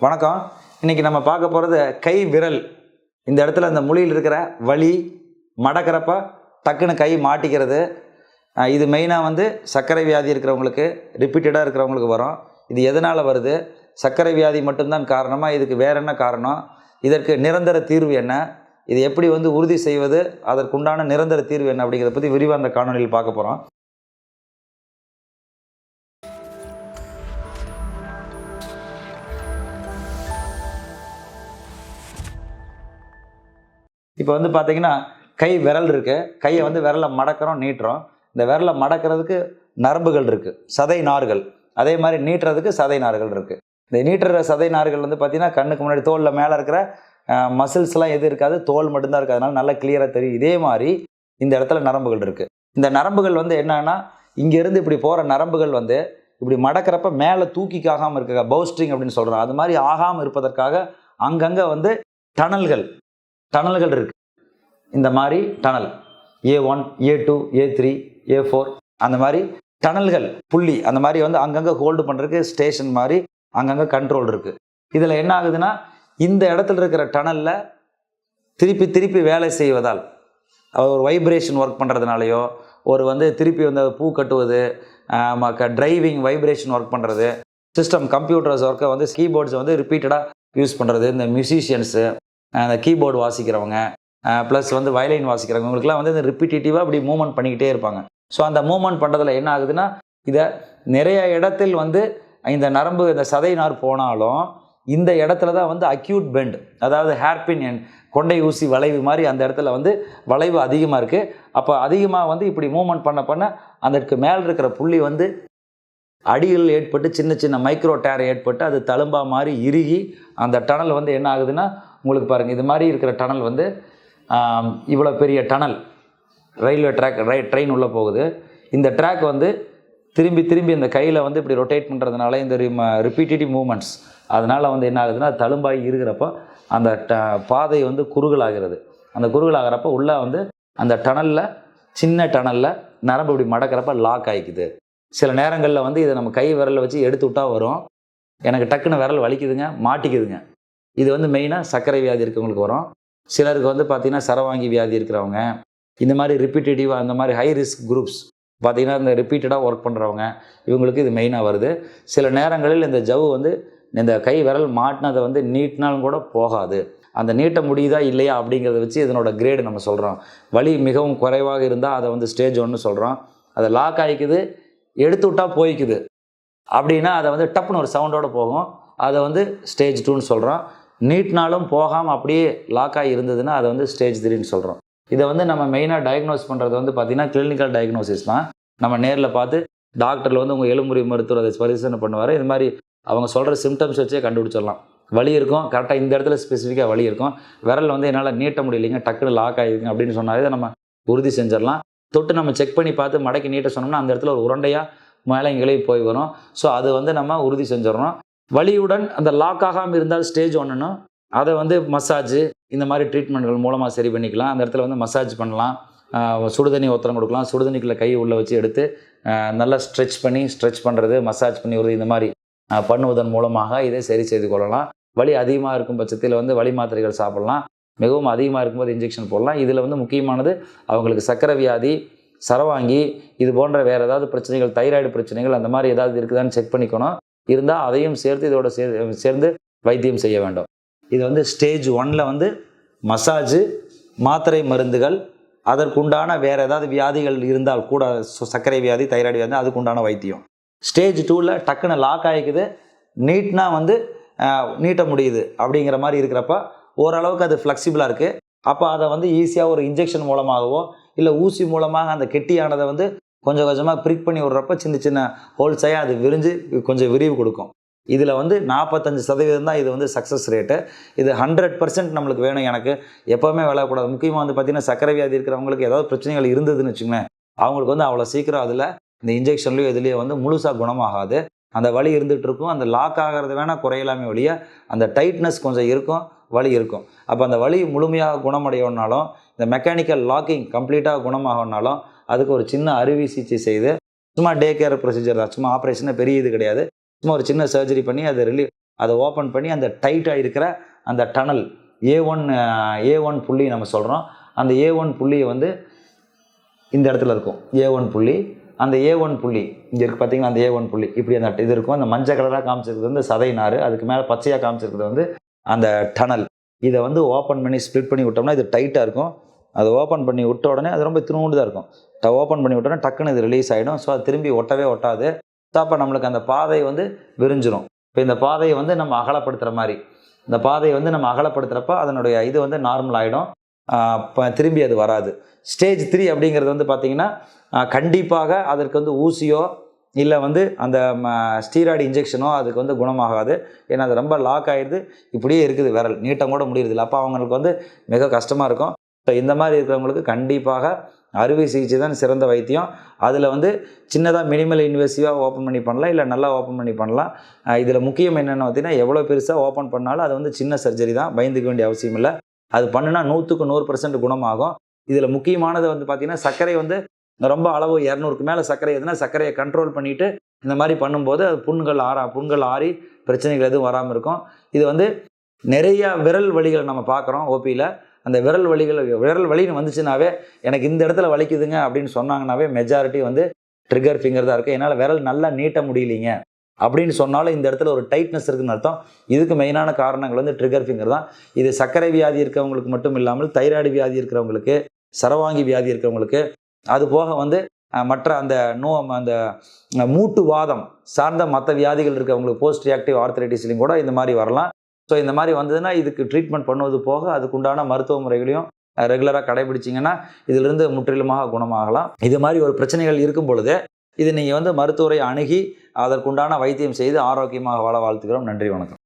வணக்கம். இன்றைக்கி நம்ம பார்க்க போகிறது கை விரல். இந்த இடத்துல இந்த முழியில் இருக்கிற வலி மடக்கிறப்ப டக்குன்னு கை மாட்டிக்கிறது. இது மெயினாக சர்க்கரை வியாதி இருக்கிறவங்களுக்கு, ரிப்பீட்டடாக இருக்கிறவங்களுக்கு வரும். இது எதனால் வருது? சர்க்கரை வியாதி மட்டும்தான் காரணமாக? இதுக்கு வேறு என்ன காரணம்? இதற்கு நிரந்தர தீர்வு என்ன? இது எப்படி உறுதி செய்வது? அதற்குண்டான நிரந்தர தீர்வு என்ன அப்படிங்கிறத பற்றி விரிவாக அந்த காணொலியில் பார்க்க போகிறோம். இப்போ பார்த்தீங்கன்னா கை விரல் இருக்குது. கையை விரலை மடக்கிறோம், நீட்டுறோம். இந்த விரலை மடக்கிறதுக்கு நரம்புகள் இருக்குது, சதை நார்கள். அதே மாதிரி நீட்டுறதுக்கு சதை நார்கள் இருக்குது. இந்த நீட்டுற சதை நார்கள் பார்த்தீங்கன்னா கண்ணுக்கு முன்னாடி தோலில் மேலே இருக்கிற மசில்ஸ்லாம் எது இருக்காது, தோல் மட்டும்தான் இருக்குது. அதனால நல்லா கிளியராக தெரியும். இதே மாதிரி இந்த இடத்துல நரம்புகள் இருக்குது. இந்த நரம்புகள் என்னன்னா இங்கேருந்து இப்படி போகிற நரம்புகள் இப்படி மடக்கிறப்ப மேலே தூக்கிக்காகாமல் இருக்க பவுஸ்ட்ரிங் அப்படின்னு சொல்கிறோம். அது மாதிரி ஆகாமல் இருப்பதற்காக அங்கங்கே டனல்கள் இருக்குது. இந்த மாதிரி tunnel A1, A2, A3, A4 அந்த மாதிரி டனல்கள் புள்ளி அந்த மாதிரி அங்கங்கே ஹோல்டு பண்ணுறதுக்கு ஸ்டேஷன் மாதிரி அங்கங்கே கண்ட்ரோல் இருக்குது. இதில் என்ன ஆகுதுன்னா இந்த இடத்துல இருக்கிற டனலில் திருப்பி வேலை செய்வதால், ஒரு வைப்ரேஷன் ஒர்க் பண்ணுறதுனாலையோ, ஒரு திருப்பி பூ கட்டுவது, டிரைவிங் வைப்ரேஷன் ஒர்க் பண்ணுறது, சிஸ்டம் கம்ப்யூட்டர்ஸ் ஒர்க்கை கீபோர்ட்ஸை ரிப்பீட்டடாக யூஸ் பண்ணுறது, இந்த மியூசிஷியன்ஸு, அந்த கீபோர்டு வாசிக்கிறவங்க, ப்ளஸ் வயலின் வாசிக்கிறவங்க, இவங்களுக்குலாம் இந்த ரிப்பீட்டேட்டிவாக அப்படி மூவ்மெண்ட் பண்ணிக்கிட்டே இருப்பாங்க. ஸோ அந்த மூவ்மெண்ட் பண்ணுறதுல என்ன ஆகுதுன்னா இதை நிறைய இடத்தில் இந்த நரம்பு, இந்த சதை நார் போனாலும் இந்த இடத்துல தான் அக்யூட் பெண்ட், அதாவது ஹேர்பின் கொண்டை ஊசி வளைவு மாதிரி அந்த இடத்துல வளைவு அதிகமாக இருக்குது. அப்போ அதிகமாக இப்படி மூவ்மெண்ட் பண்ண அதற்கு மேலே இருக்கிற புள்ளி அடிகள் ஏற்பட்டு சின்ன மைக்ரோ டேர் ஏற்பட்டு அது தழும்பா மாதிரி இறுகி அந்த டனல் என்ன ஆகுதுன்னா உங்களுக்கு பாருங்கள், இது மாதிரி இருக்கிற டனல் இவ்வளோ பெரிய டனல், ரயில்வே ட்ராக், ட்ரெயின் உள்ளே போகுது. இந்த ட்ராக் திரும்பி இந்த கையில் இப்படி ரொட்டேட் பண்ணுறதுனால இந்த ரிப்பீட்டேட்டிவ் மூமெண்ட்ஸ் அதனால் என்ன ஆகுதுன்னா தழும்பாகி இருக்கிறப்போ அந்த பாதை குறுகலாகிறது. அந்த குறுகலாகிறப்ப உள்ளே அந்த டனலில், சின்ன டனலில் நரம்பு இப்படி மடக்கிறப்ப லாக் ஆகிக்குது. சில நேரங்களில் இதை நம்ம கை விரலில் வச்சு எடுத்து விட்டால் வரும், எனக்கு டக்குன்னு விரல் வலிக்குதுங்க, மாட்டிக்குதுங்க. இது மெயினாக சர்க்கரை வியாதி இருக்கிறவங்களுக்கு வரும். சிலருக்கு பார்த்திங்கன்னா சரவாங்கி வியாதி இருக்கிறவங்க, இந்த மாதிரி ரிப்பீட்டேட்டிவாக அந்த மாதிரி ஹை ரிஸ்க் குரூப்ஸ் பார்த்திங்கன்னா இந்த ரிப்பீட்டடாக ஒர்க் பண்ணுறவங்க, இவங்களுக்கு இது மெயினாக வருது. சில நேரங்களில் இந்த ஜவ்வு இந்த கை விரல் மாட்டினதை நீட்டினாலும் கூட போகாது. அந்த நீட்ட முடியுதா இல்லையா அப்படிங்கிறத வச்சு இதனோட கிரேடு நம்ம சொல்கிறோம். வலி மிகவும் குறைவாக இருந்தால் அதை ஸ்டேஜ் 1 சொல்கிறோம். அதை லாக் ஆகிக்குது, எடுத்து விட்டால் போய்க்குது அப்படின்னா அதை டப்புன்னு ஒரு சவுண்டோடு போகும், அதை ஸ்டேஜ் 2ன்னு சொல்கிறோம். நீட்னாலும் போகாமல் அப்படியே லாக்காகி இருந்ததுன்னா அதை ஸ்டேஜ் 3ன்னு சொல்கிறோம். இதை நம்ம மெயினாக டயக்னோஸ் பண்ணுறது பார்த்திங்கன்னா கிளினிக்கல் டயக்னோசிஸ் தான். நம்ம நேரில் பார்த்து டாக்டரில் உங்கள் எலும்புரி மருத்துவர் அதை பரிசோதனை பண்ணுவார். இது மாதிரி அவங்க சொல்கிற சிம்டம்ஸ் வச்சே கண்டுபிடிச்சிடலாம். வலி இருக்கும், கரெக்டாக இந்த இடத்துல ஸ்பெசிஃபிக்காக வலி இருக்கும், விரல் என்னால் நீட்ட முடியலைங்க, டக்குன்னு லாக் ஆகிருக்குங்க அப்படின்னு சொன்னாலே இதை நம்ம உறுதி செஞ்சிடலாம். தொட்டு நம்ம செக் பண்ணி பார்த்து மடக்கி நீட்ட சொன்னோம்னா அந்த இடத்துல ஒரு உருண்டையாக மேலே இங்கேயும் போய் வரும். ஸோ அது நம்ம உறுதி செஞ்சிடணும். வலியுடன் அந்த லாக் ஆகாமல் இருந்தால் ஸ்டேஜ் 1ன்னு அதை மசாஜ் இந்த மாதிரி ட்ரீட்மெண்ட்கள் மூலமாக சரி பண்ணிக்கலாம். அந்த இடத்துல மசாஜ் பண்ணலாம், சுடுதண்ணி ஒத்தரம் கொடுக்கலாம், சுடுதண்ணிக்குள்ளே கை உள்ளே வச்சு எடுத்து நல்லா ஸ்ட்ரெச் பண்ணுறது, மசாஜ் பண்ணி வருது, இந்த மாதிரி பண்ணுவதன் மூலமாக இதை சரி செய்து கொள்ளலாம். வலி அதிகமாக இருக்கும் பட்சத்தில் வலி மாத்திரைகள் சாப்பிட்லாம், மிகவும் அதிகமாக இருக்கும்போது இன்ஜெக்ஷன் போடலாம். இதில் முக்கியமானது அவங்களுக்கு சர்க்கரை வியாதி, சரவாங்கி, இது போன்ற வேறு ஏதாவது பிரச்சனைகள், தைராய்டு பிரச்சனைகள் அந்த மாதிரி ஏதாவது இருக்குதான்னு செக் பண்ணிக்கணும். இருந்தால் அதையும் சேர்த்து இதோட சேர்ந்து வைத்தியம் செய்ய வேண்டும். இது ஸ்டேஜ் 1ல் மசாஜு, மாத்திரை மருந்துகள், அதற்குண்டான வேறு ஏதாவது வியாதிகள் இருந்தால் கூட, சர்க்கரை வியாதி, தைராய்டு வியாதி, அதுக்குண்டான வைத்தியம். ஸ்டேஜ் 2ல் டக்குன்னு லாக் ஆகிக்குது, நீட்னா நீட்ட முடியுது அப்படிங்கிற மாதிரி இருக்கிறப்ப ஓரளவுக்கு அது ஃப்ளெக்சிபிளாக இருக்குது. அப்போ அதை ஈஸியாக ஒரு இன்ஜெக்ஷன் மூலமாகவோ இல்லை ஊசி மூலமாக அந்த கெட்டியானதை கொஞ்சம் கொஞ்சமாக ப்ரிக் பண்ணி விடுறப்ப சின்ன ஹோல்ஸாக அது விரிஞ்சு கொஞ்சம் விரிவு கொடுக்கும். இதில் 45% தான் இது சக்ஸஸ் ரேட்டு. இது 100% நம்மளுக்கு வேணும். எனக்கு எப்போவுமே விளையக்கூடாது. முக்கியமாக பார்த்திங்கன்னா சர்க்கரை வியாதி இருக்கிறவங்களுக்கு ஏதாவது பிரச்சனைகள் இருந்ததுன்னு வச்சுங்களேன், அவங்களுக்கு அவ்வளோ சீக்கிரம் அதில் இந்த இன்ஜெக்ஷன்லேயோ இதுலேயோ முழுசாக குணமாகாது. அந்த வலி இருந்துகிட்டு இருக்கும். அந்த லாக் ஆகிறது வேணால் குறையலாமே ஒழிய அந்த டைட்னஸ் கொஞ்சம் இருக்கும், வலி இருக்கும். அப்போ அந்த வலி முழுமையாக குணமடையணுன்னாலும், இந்த மெக்கானிக்கல் லாக்கிங் கம்ப்ளீட்டாக குணமாகணுன்னாலும் அதுக்கு ஒரு சின்ன அறுவை சிகிச்சை செய்து, சும்மா டே கேர் ப்ரொசீஜர் தான், சும்மா ஆப்ரேஷனே பெரிய இது கிடையாது, சும்மா ஒரு சின்ன சர்ஜரி பண்ணி அதை அதை ஓப்பன் பண்ணி அந்த டைட்டாக இருக்கிற அந்த டனல் ஏ1 புள்ளி நம்ம சொல்கிறோம். அந்த ஏ1 புள்ளியை வந்து இந்த இடத்துல இருக்கும் ஏ1 புள்ளி. அந்த ஏ1 புள்ளி இங்கே இருக்குது பார்த்தீங்கன்னா, அந்த ஏ1 புள்ளி இப்படி அந்த இது இருக்கும். அந்த மஞ்சள் கலராக காமிச்சிருக்கிறது வந்து சதை நார், அதுக்கு மேலே பச்சையாக காமிச்சிருக்கிறது வந்து அந்த டனல். இதை வந்து ஓப்பன் பண்ணி ஸ்ப்ளிட் பண்ணி விட்டோம்னா இது டைட்டாக இருக்கும். அதை ஓப்பன் பண்ணி விட்ட உடனே அது ரொம்ப திருண்டு தான் இருக்கும். ஓப்பன் பண்ணி விட்டோன்னா டக்குன்னு இது ரிலீஸ் ஆகிடும். ஸோ அது திரும்பி ஒட்டவே ஒட்டாது. ஸோ அப்போ நம்மளுக்கு அந்த பாதை வந்து விரிஞ்சிடும். இப்போ இந்த பாதையை வந்து நம்ம அகலப்படுத்துகிற மாதிரி, இந்த பாதையை வந்து நம்ம அகலப்படுத்துகிறப்ப அதனுடைய இது வந்து நார்மல் ஆகிடும். திரும்பி அது வராது. ஸ்டேஜ் 3 அப்படிங்கிறது வந்து பார்த்திங்கன்னா கண்டிப்பாக அதற்கு வந்து ஊசியோ இல்லை வந்து அந்த ஸ்டீராய்டு இன்ஜெக்ஷனோ அதுக்கு வந்து குணமாகாது. ஏன்னா அது ரொம்ப லாக் ஆகிடுது, இப்படியே இருக்குது, விரல் நீட்டம் கூட முடியறதில்லை. அப்போ அவங்களுக்கு வந்து மிக கஷ்டமாக இருக்கும். ஸோ இந்த மாதிரி இருக்கிறவங்களுக்கு கண்டிப்பாக அறுவை சிகிச்சை தான் சிறந்த வைத்தியம். அதில் வந்து சின்னதாக மினிமல் இன்வெசிவாக ஓப்பன் பண்ணி பண்ணலாம், இல்லை நல்லா ஓப்பன் பண்ணி பண்ணலாம். இதில் முக்கியம் என்னென்னு பார்த்தீங்கன்னா, எவ்வளோ பெருசாக ஓப்பன் பண்ணாலும் அது வந்து சின்ன சர்ஜரி தான், பயந்துக்க வேண்டிய அவசியம் இல்லை. அது பண்ணுனா 100க்கு 100% குணமாகும். இதில் முக்கியமானது வந்து பார்த்திங்கன்னா, சர்க்கரை வந்து ரொம்ப அளவு 200க்கு மேலே சர்க்கரை எதுனா சர்க்கரையை கண்ட்ரோல் பண்ணிவிட்டு இந்த மாதிரி பண்ணும்போது அது புண்கள் ஆறி பிரச்சனைகள் எதுவும் வராமல் இருக்கும். இது வந்து நிறைய விரல் வலிகளை நம்ம பார்க்குறோம் ஓபியில். அந்த விரல் வலின்னு வந்துச்சுனாவே எனக்கு இந்த இடத்துல வலிக்குதுங்க அப்படின்னு சொன்னாங்கன்னாவே மெஜாரிட்டி வந்து ட்ரிகர் ஃபிங்கர் தான் இருக்குது. என்னால் விரல் நல்லா நீட்ட முடியலைங்க அப்படின்னு சொன்னாலும் இந்த இடத்துல ஒரு டைட்னஸ் இருக்குதுன்னு அர்த்தம். இதுக்கு மெயினான காரணங்கள் வந்து ட்ரிகர் ஃபிங்கர் தான். இது சர்க்கரை வியாதி இருக்கிறவங்களுக்கு மட்டும் இல்லாமல் தைராய்டு வியாதி இருக்கிறவங்களுக்கு, சரவாங்கி வியாதி இருக்கிறவங்களுக்கு, அது போக வந்து மற்ற அந்த அந்த மூட்டு வாதம் சார்ந்த மற்ற வியாதிகள் இருக்கிறவங்களுக்கு, போஸ்ட் ரியாக்டிவ் ஆர்த்தரைட்டிஸ்லையும் கூட இந்த மாதிரி வரலாம். ஸோ இந்த மாதிரி வந்ததுன்னா இதுக்கு ட்ரீட்மெண்ட் பண்ணுவது போக அதுக்குண்டான மருத்துவ முறைகளையும் ரெகுலராக கடைபிடிச்சிங்கன்னா இதிலிருந்து முற்றிலுமாக குணமாகலாம். இது மாதிரி ஒரு பிரச்சனைகள் இருக்கும் பொழுது இது நீங்கள் வந்து மருத்துவரை அணுகி அதற்குண்டான வைத்தியம் செய்து ஆரோக்கியமாக வாழ வாழ்த்துக்கிறோம். நன்றி, வணக்கம்.